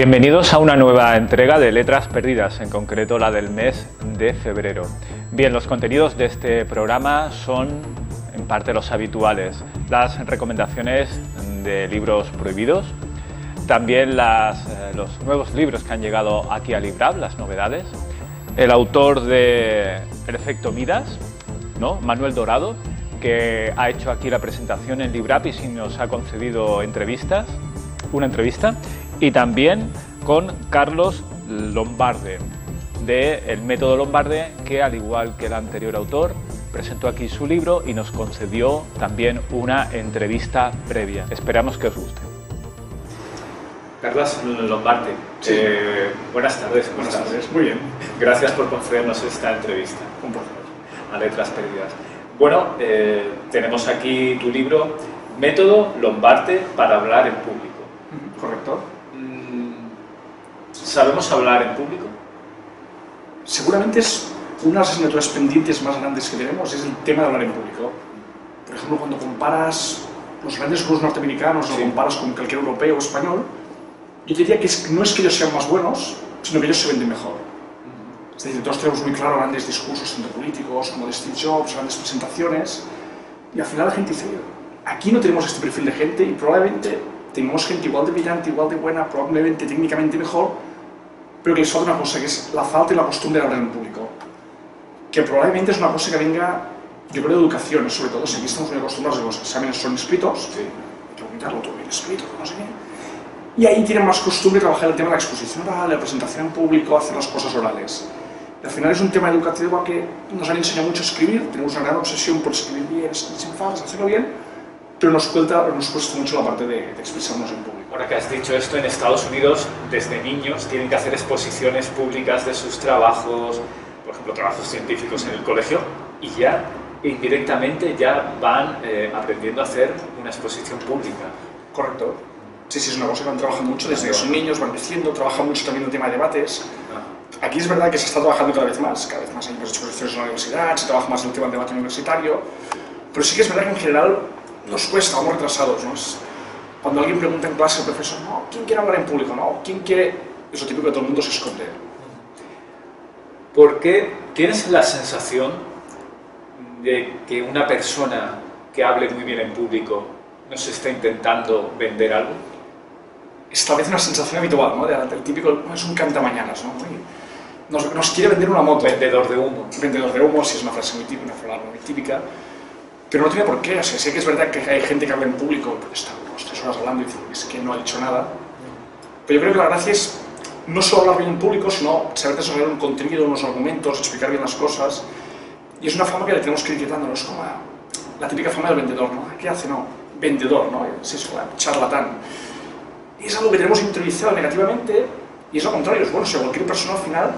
Bienvenidos a una nueva entrega de Letras Perdidas, en concreto la del mes de febrero. Bien, los contenidos de este programa son en parte los habituales, las recomendaciones de libros prohibidos, también los nuevos libros que han llegado aquí a Librab, las novedades, el autor de El efecto Midas, ¿no? Manuel Dorado, que ha hecho aquí la presentación en Librab y sí nos ha concedido una entrevista, y también con Carlos Lombarde, de El método Lombarde, que al igual que el anterior autor, presentó aquí su libro y nos concedió también una entrevista previa. Esperamos que os guste. Carlos Lombarde, sí. Buenas tardes. Buenas tardes, muy bien. Gracias por concedernos esta entrevista. Un placer. A Letras Perdidas. Bueno, tenemos aquí tu libro, Método Lombarde para hablar en público. Correcto. ¿Sabemos hablar en público? Seguramente es una de las asignaturas pendientes más grandes que tenemos, es el tema de hablar en público. Por ejemplo, cuando comparas los grandes grupos norteamericanos, lo comparas con cualquier europeo o español, yo diría que no es que ellos sean más buenos, sino que ellos se venden mejor. Es decir, todos tenemos muy claro grandes discursos tanto políticos como de Steve Jobs, grandes presentaciones, y al final la gente dice, aquí no tenemos este perfil de gente y probablemente tenemos gente igual de brillante, igual de buena, probablemente técnicamente mejor, pero que les falta una cosa, que es la falta y la costumbre de hablar en público. Que probablemente es una cosa que venga, yo creo, de educación, sobre todo si aquí estamos muy acostumbrados a que los exámenes son escritos, hay que vomitarlo todo bien escrito, no sé qué. Y ahí tienen más costumbre trabajar el tema de la exposición oral, la presentación en público, hacer las cosas orales. Y al final es un tema educativo que nos han enseñado mucho a escribir, tenemos una gran obsesión por escribir bien, sin faltas, hacerlo bien, pero nos cuesta mucho la parte de expresarnos en público. Ahora que has dicho esto, en Estados Unidos, desde niños, tienen que hacer exposiciones públicas de sus trabajos, por ejemplo, trabajos científicos en el colegio, y ya indirectamente ya van aprendiendo a hacer una exposición pública. Correcto. Sí, es una cosa que van trabajando mucho desde que son niños, van creciendo, trabajan mucho también el tema de debates. Aquí es verdad que se está trabajando cada vez más hay más exposiciones en la universidad, se trabaja más el tema del debate universitario, pero sí que es verdad que en general nos cuesta, vamos retrasados, ¿no? Cuando alguien pregunta en clase al profesor, no, ¿quién quiere hablar en público? No, ¿quién quiere? Es lo típico que todo el mundo se esconde. ¿Por qué tienes la sensación de que una persona que hable muy bien en público nos está intentando vender algo? Es tal vez una sensación habitual, ¿no? El típico, es un cantamañanas, ¿no? Nos quiere vender una moto. Vendedor de humo. Vendedor de humo, sí, es una frase muy típica, muy típica. Pero no tiene por qué, o sea, sé que es verdad que hay gente que habla en público, porque está 2-3 horas hablando y dice, es que no ha dicho nada. Pero yo creo que la gracia es no solo hablar bien en público, sino saber desarrollar un contenido, unos argumentos, explicar bien las cosas. Y es una fama que le tenemos que ir quitando, no es como la típica fama del vendedor, ¿no? ¿Qué hace? No, vendedor, ¿no? Es charlatán. Y es algo que tenemos interiorizado negativamente, y es lo contrario, es bueno, si cualquier persona al final,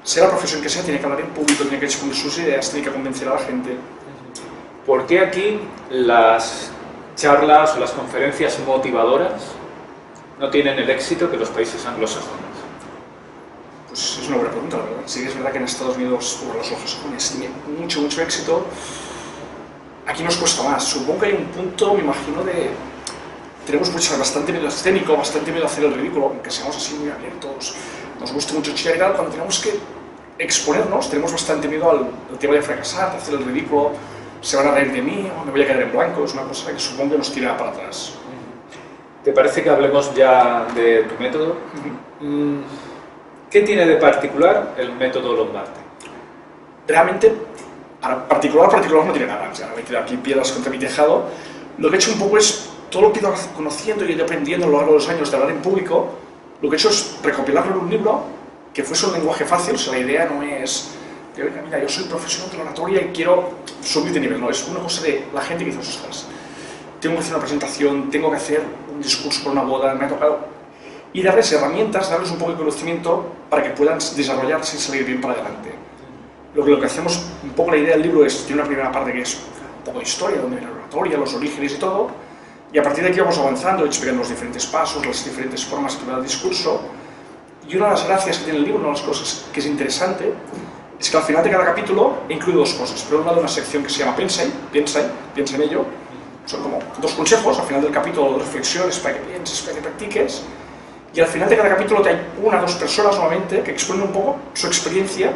sea la profesión que sea, tiene que hablar en público, tiene que exponer sus ideas, tiene que convencer a la gente. ¿Por qué aquí las charlas o las conferencias motivadoras no tienen el éxito que los países anglosajones? Pues es una buena pregunta, la verdad. Sí que es verdad que en Estados Unidos los anglosajones tienen mucho éxito. Aquí nos cuesta más. Supongo que hay un punto, me imagino, tenemos bastante miedo escénico, bastante miedo a hacer el ridículo, aunque seamos así muy abiertos, nos gusta mucho chillar y tal, cuando tenemos que exponernos, tenemos bastante miedo al tema de fracasar, de hacer el ridículo. Se van a reír de mí o me voy a quedar en blanco, es una cosa que supongo que nos tira para atrás. ¿Te parece que hablemos ya de tu método? ¿Qué tiene de particular el método Lombarde? Realmente, particular no tiene nada, o sea, me he tirado aquí piedras contra mi tejado. Lo que he hecho un poco es, todo lo que he ido conociendo y he ido aprendiendo a lo largo de los años de hablar en público, lo que he hecho es recopilarlo en un libro que fuese un lenguaje fácil, o sea, la idea no es mira, yo soy profesional de la oratoria y quiero subir de nivel, no, es una cosa de la gente que dice, ostras, tengo que hacer una presentación, tengo que hacer un discurso por una boda, me ha tocado, y darles herramientas, darles un poco de conocimiento para que puedan desarrollarse y salir bien para adelante. Lo que hacemos, un poco la idea del libro es, tiene una primera parte que es un poco de historia, donde viene la oratoria, los orígenes y todo, y a partir de aquí vamos avanzando, explicando los diferentes pasos, las diferentes formas que va el discurso, y una de las gracias que tiene el libro, una de las cosas que es interesante, es que al final de cada capítulo he incluido dos cosas. Por un lado, una sección que se llama piensa en ello. Son como dos consejos al final del capítulo, dos reflexiones para que pienses, para que practiques. y al final de cada capítulo hay una o dos personas nuevamente que exponen un poco su experiencia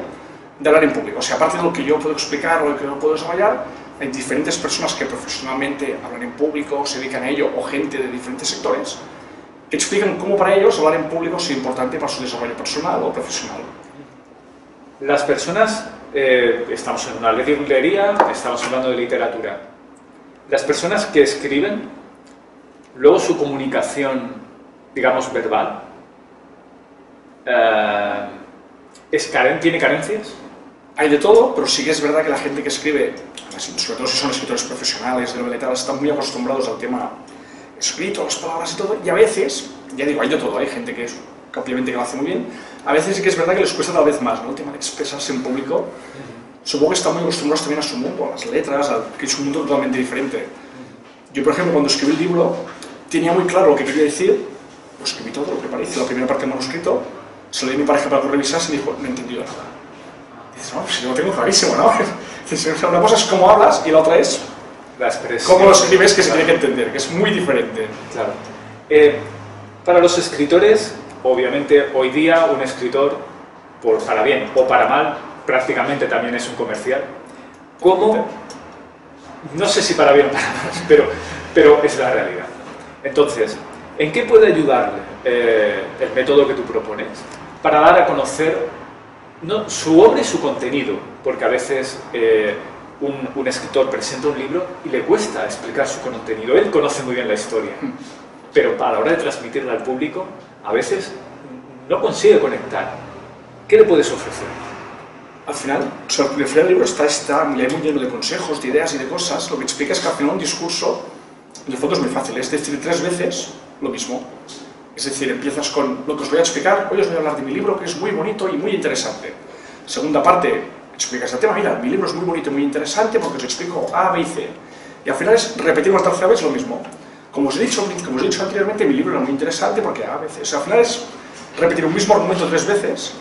de hablar en público. O sea, aparte de lo que yo puedo explicar o lo que yo puedo desarrollar, hay diferentes personas que profesionalmente hablan en público, se dedican a ello, o gente de diferentes sectores, que explican cómo para ellos hablar en público es importante para su desarrollo personal o profesional. Las personas, estamos en una librería, estamos hablando de literatura. Las personas que escriben, luego su comunicación, digamos, verbal, ¿tiene carencias? Hay de todo, pero sí que es verdad que la gente que escribe, sobre todo si son escritores profesionales de novela y tal, están muy acostumbrados al tema escrito, las palabras y todo, y a veces, ya digo, hay de todo, hay gente que obviamente que lo hace muy bien, a veces sí que es verdad que les cuesta tal vez más, ¿no? El tema de expresarse en público. Supongo que están muy acostumbrados también a su mundo, a las letras, que es un mundo totalmente diferente. Yo, por ejemplo, cuando escribí el libro, tenía muy claro lo que quería decir, lo escribí todo, lo que parece, la primera parte del manuscrito, se lo di a mi pareja para que lo revisase y me dijo, no he entendido nada. Dices, no, pues yo lo tengo clarísimo, ¿no? Dices, una cosa es cómo hablas y la otra es la expresión, cómo lo escribes, que se tiene que entender, que es muy diferente. Claro. Para los escritores, obviamente, hoy día un escritor, para bien o para mal, prácticamente también es un comercial. ¿Cómo? No sé si para bien o para mal, pero es la realidad. Entonces, ¿en qué puede ayudarle el método que tú propones para dar a conocer su obra y su contenido? Porque a veces un escritor presenta un libro y le cuesta explicar su contenido. Él conoce muy bien la historia, pero a la hora de transmitirla al público, a veces no consigue conectar. ¿Qué le puedes ofrecer? Al final, o sea, al final el libro está muy lleno de consejos, de ideas y de cosas. Lo que explica es que al final un discurso, en el fondo es muy fácil, es decir 3 veces lo mismo. Es decir, empiezas con lo que os voy a explicar, hoy os voy a hablar de mi libro, que es muy bonito y muy interesante. Segunda parte, explicas el tema, mira, mi libro es muy bonito y muy interesante porque os explico A, B y C. Y al final es repetir una tercera vez lo mismo. Como os he dicho anteriormente, mi libro era muy interesante porque A, B, C. O sea, al final es repetir un mismo argumento 3 veces,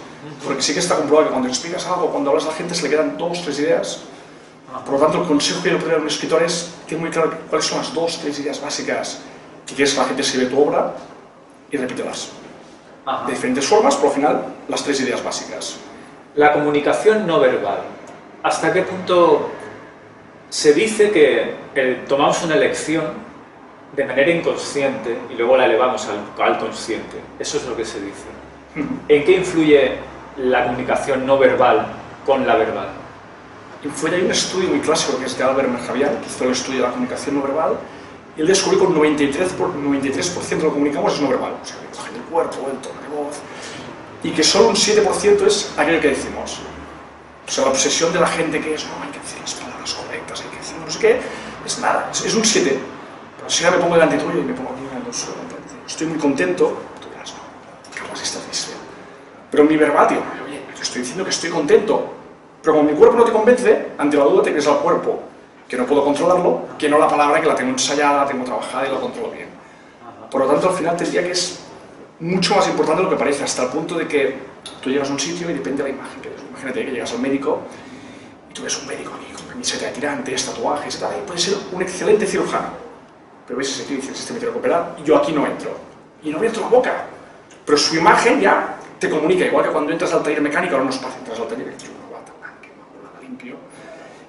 porque sí que está comprobado que cuando explicas algo, cuando hablas a la gente, se le quedan 2 o 3 ideas. Por lo tanto, el consejo que yo le podría dar a un escritor es tener muy claro cuáles son las 2 o 3 ideas básicas que quieres que la gente se vea tu obra y repítelas. De diferentes formas, pero al final, las 3 ideas básicas. La comunicación no verbal. ¿Hasta qué punto se dice que tomamos una elección de manera inconsciente y luego la elevamos al consciente? Eso es lo que se dice. ¿En qué influye la comunicación no verbal con la verbal? Hay un estudio muy clásico que es de Albert Merjavian, que hizo el estudio de la comunicación no verbal, y él descubrió que un 93% de lo que comunicamos es no verbal, o sea, el lenguaje del cuerpo, el tono de voz, y que solo un 7% es aquello que decimos. O sea, la obsesión de la gente que es, no, hay que decir las palabras correctas, hay que decir no sé qué, es nada, es un 7. Pero si ahora me pongo delante tuyo y me pongo aquí mirando el suelo, estoy muy contento, tú dirás, no, Carlos, estás triste. Pero mi verbal, tío, oye, te estoy diciendo que estoy contento, pero como mi cuerpo no te convence, ante la duda te crees al cuerpo, que no puedo controlarlo, que no la palabra que la tengo ensayada, la tengo trabajada y la controlo bien. Por lo tanto, al final te diría que es mucho más importante de lo que parece, hasta el punto de que tú llegas a un sitio y depende de la imagen que ves. Imagínate que llegas al médico y tú ves un médico aquí con camiseta de tirantes, tatuajes y tal, y puede ser un excelente cirujano, pero ves ese tío y dices, este me quiere operar y yo aquí no entro. Y no abierto la boca, pero su imagen ya te comunica, igual que cuando entras al taller mecánico, ahora no es fácil, entras al taller y dices, una bata blanca, una bata limpio.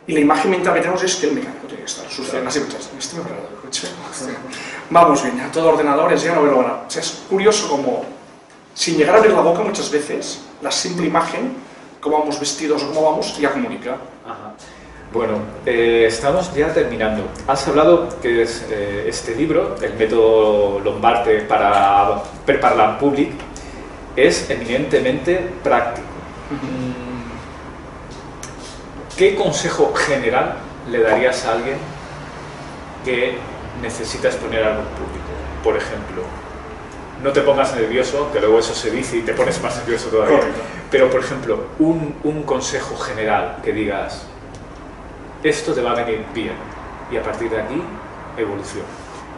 Y la imagen mental que tenemos es que el mecánico tiene que estar sucio. Así muchas, este me ha parado el coche. Vamos bien, ya todo ordenadores, ya no veo nada. O sea, es curioso como, sin llegar a abrir la boca muchas veces, la simple imagen, cómo vamos vestidos o cómo vamos, ya comunica. Ajá. Bueno, estamos ya terminando. Has hablado que es este libro, el método Lombarte para preparar públic, es eminentemente práctico. ¿Qué consejo general le darías a alguien que necesita exponer algo en público? Por ejemplo, no te pongas nervioso, que luego eso se dice y te pones más nervioso todavía. Correcto. Pero, por ejemplo, un consejo general que digas, esto te va a venir bien, y a partir de aquí, evolución.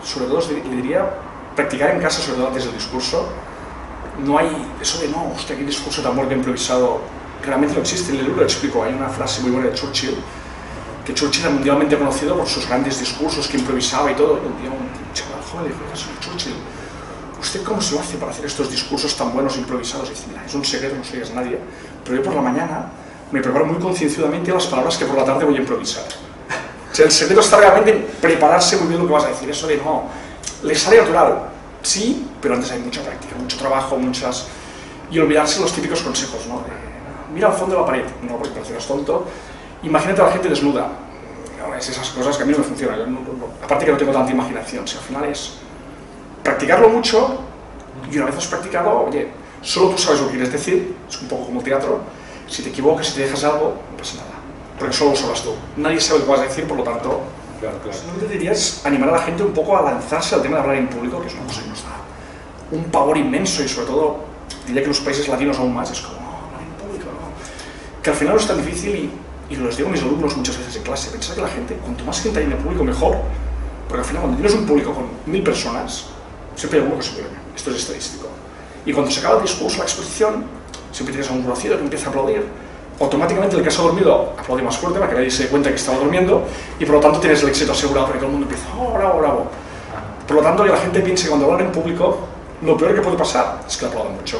Sobre todo, le diría, practicar en casa, sobre todo antes del discurso. No hay eso de, no, hostia, qué discurso tan bueno improvisado. Realmente no existe. En el libro lo explico, hay una frase muy buena de Churchill, que Churchill era mundialmente conocido por sus grandes discursos que improvisaba y todo. Y un día un chaval joven le dijo, soy Churchill, ¿usted cómo se lo hace para hacer estos discursos tan buenos improvisados? Y dice, mira, es un secreto, no se lo digas a nadie, pero yo por la mañana me preparo muy concienzudamente las palabras que por la tarde voy a improvisar. O sea, el secreto está realmente en prepararse muy bien lo que vas a decir. Eso de no, le sale natural, sí, pero antes hay mucha práctica, mucho trabajo, muchas... Y olvidarse los típicos consejos, ¿no? Mira al fondo de la pared, no, porque parecerás tonto. Imagínate a la gente desnuda. No, es esas cosas que a mí no me funcionan. Aparte que no tengo tanta imaginación. Si al final es practicarlo mucho, y una vez has practicado, oye, solo tú sabes lo que quieres decir, es un poco como teatro. Si te equivocas, si te dejas algo, no pasa nada, porque solo lo sabes tú. Nadie sabe lo que vas a decir, por lo tanto, claro. Lo que diría es animar a la gente un poco a lanzarse al tema de hablar en público, que es una cosa que nos da un pavor inmenso, y sobre todo, diría que los países latinos aún más, es como, no, hablar en público, no. Que al final no es tan difícil, y los digo a mis alumnos muchas veces en clase, pensar que la gente, cuanto más gente hay en el público, mejor, porque al final cuando tienes un público con 1000 personas, siempre hay alguno que se duerme, esto es estadístico. Y cuando se acaba el discurso, la exposición, siempre tienes a un conocido que empieza a aplaudir. Automáticamente el que se ha dormido aplaude más fuerte para que nadie se dé cuenta que estaba durmiendo, y por lo tanto tienes el éxito asegurado porque todo el mundo empieza, oh, bravo, bravo. Por lo tanto, que la gente piense que cuando hablan en público, lo peor que puede pasar es que le aplaudan mucho.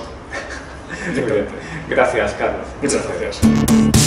Gracias, Carlos. Muchas gracias.